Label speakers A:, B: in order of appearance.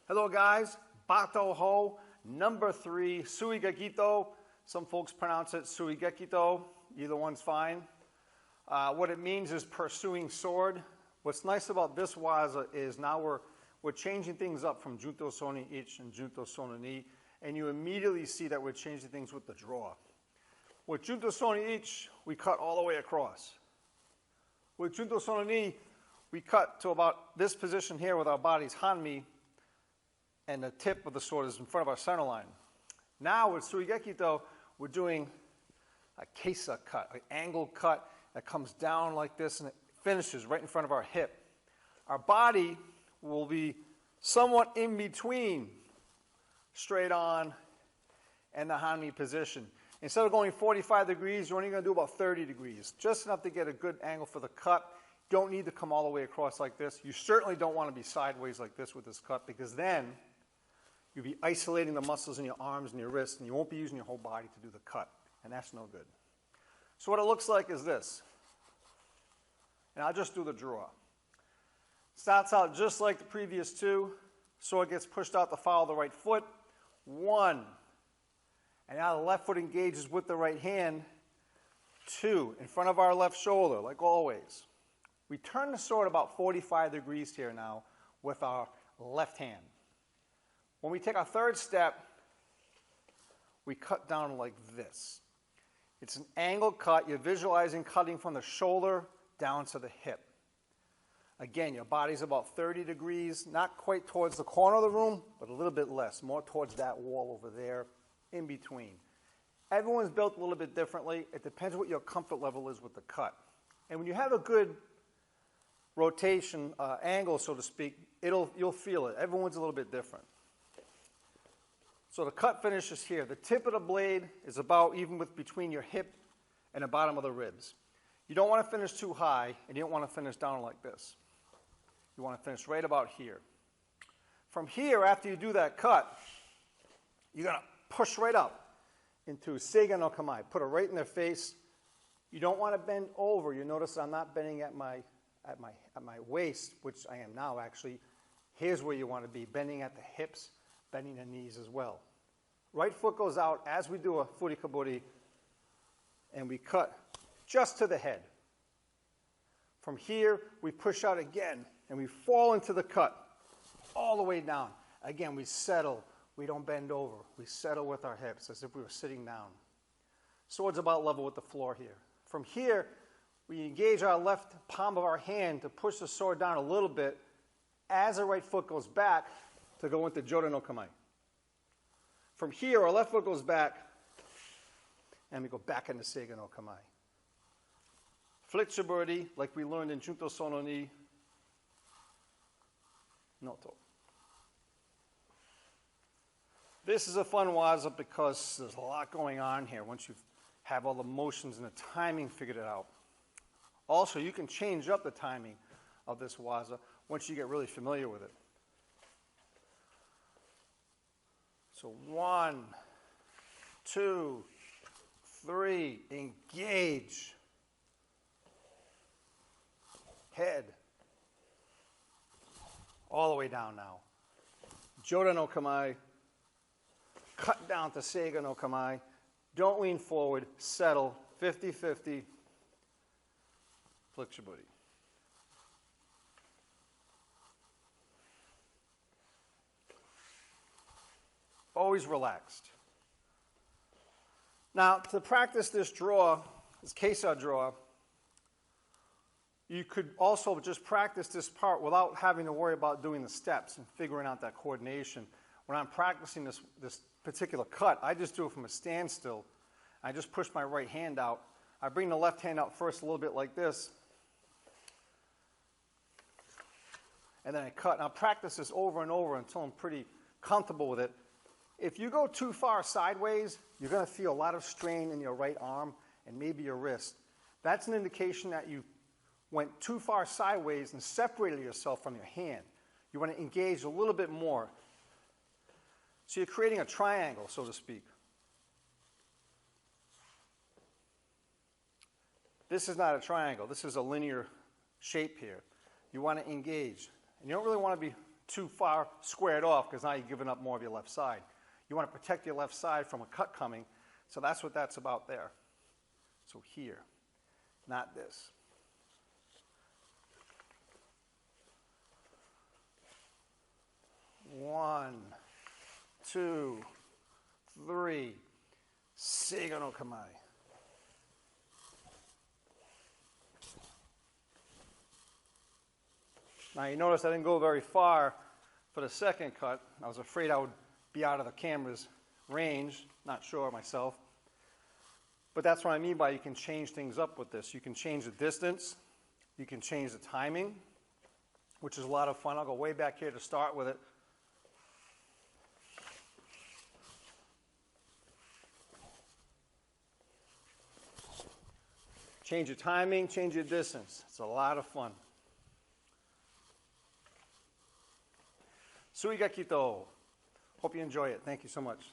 A: Hello guys, Batto-Ho, number 3, Tsuigekito. Some folks pronounce it Tsuigekito, either one's fine. What it means is pursuing sword. What's nice about this waza is now we're changing things up from Junto Soni Ich and Junto Soni Ni, and you immediately see that we're changing things with the draw. With Junto Soni Ich, we cut all the way across. With Junto Soni Ni, we cut to about this position here with our bodies hanmi, and the tip of the sword is in front of our center line. Now with Tsuigekito, we're doing a kesa cut, an angled cut that comes down like this and it finishes right in front of our hip. Our body will be somewhat in between straight on and the hanmi position. Instead of going 45 degrees, you're only going to do about 30 degrees, just enough to get a good angle for the cut. Don't need to come all the way across like this. You certainly don't want to be sideways like this with this cut, because then you'll be isolating the muscles in your arms and your wrists, and you won't be using your whole body to do the cut, and that's no good. So what it looks like is this, and I'll just do the draw. Starts out just like the previous two. Sword gets pushed out to follow the right foot. 1, and now the left foot engages with the right hand. 2, in front of our left shoulder, like always. We turn the sword about 45 degrees here now with our left hand. When we take our third step, we cut down like this. It's an angled cut. You're visualizing cutting from the shoulder down to the hip. Again, your body's about 30 degrees, not quite towards the corner of the room, but a little bit less, more towards that wall over there, in between. Everyone's built a little bit differently. It depends what your comfort level is with the cut. And when you have a good rotation angle, so to speak, you'll feel it. Everyone's a little bit different. So the cut finishes here. The tip of the blade is about even with between your hip and the bottom of the ribs. You don't want to finish too high, and you don't want to finish down like this. You want to finish right about here. From here, after you do that cut, you're going to push right up into Seiga no Kamae. Put it right in their face. You don't want to bend over. You notice I'm not bending at my waist, which I am now actually. Here's where you want to be, bending at the hips, bending the knees as well. Right foot goes out as we do a furikaburi, and we cut just to the head. From here, we push out again, and we fall into the cut all the way down. Again, we settle. We don't bend over. We settle with our hips as if we were sitting down. Sword's about level with the floor here. From here, we engage our left palm of our hand to push the sword down a little bit as the right foot goes back to go into Jodo no Kamae. From here, our left foot goes back, and we go back into Seiga no Kamae. Flexiburi, like we learned in Junto Soni Ni, Noto. This is a fun waza because there's a lot going on here once you have all the motions and the timing figured out. Also, you can change up the timing of this waza once you get really familiar with it. So 1, 2, 3, engage. Head. All the way down now. Jodo no Kamae. Cut down to Seiga no Kamae. Don't lean forward. Settle. 50-50. Flexiburi. Always relaxed. Now, to practice this draw, this kesa draw, you could also just practice this part without having to worry about doing the steps and figuring out that coordination. When I'm practicing this particular cut, I just do it from a standstill. I just push my right hand out. I bring the left hand out first a little bit like this, and then I cut. And I'll practice this over and over until I'm pretty comfortable with it. If you go too far sideways, you're going to feel a lot of strain in your right arm and maybe your wrist. That's an indication that you went too far sideways and separated yourself from your hand. You want to engage a little bit more. So you're creating a triangle, so to speak. This is not a triangle. This is a linear shape here. You want to engage. And you don't really want to be too far squared off because now you're giving up more of your left side. You want to protect your left side from a cut coming, so that's what that's about there. So here, not this. One, two, three. Seigo no kamae. Now you notice I didn't go very far for the second cut. I was afraid I would be out of the camera's range. Not sure myself. But that's what I mean by you can change things up with this. You can change the distance. You can change the timing, which is a lot of fun. I'll go way back here to start with it. Change your timing, change your distance. It's a lot of fun. Tsuigekito. Hope you enjoy it. Thank you so much.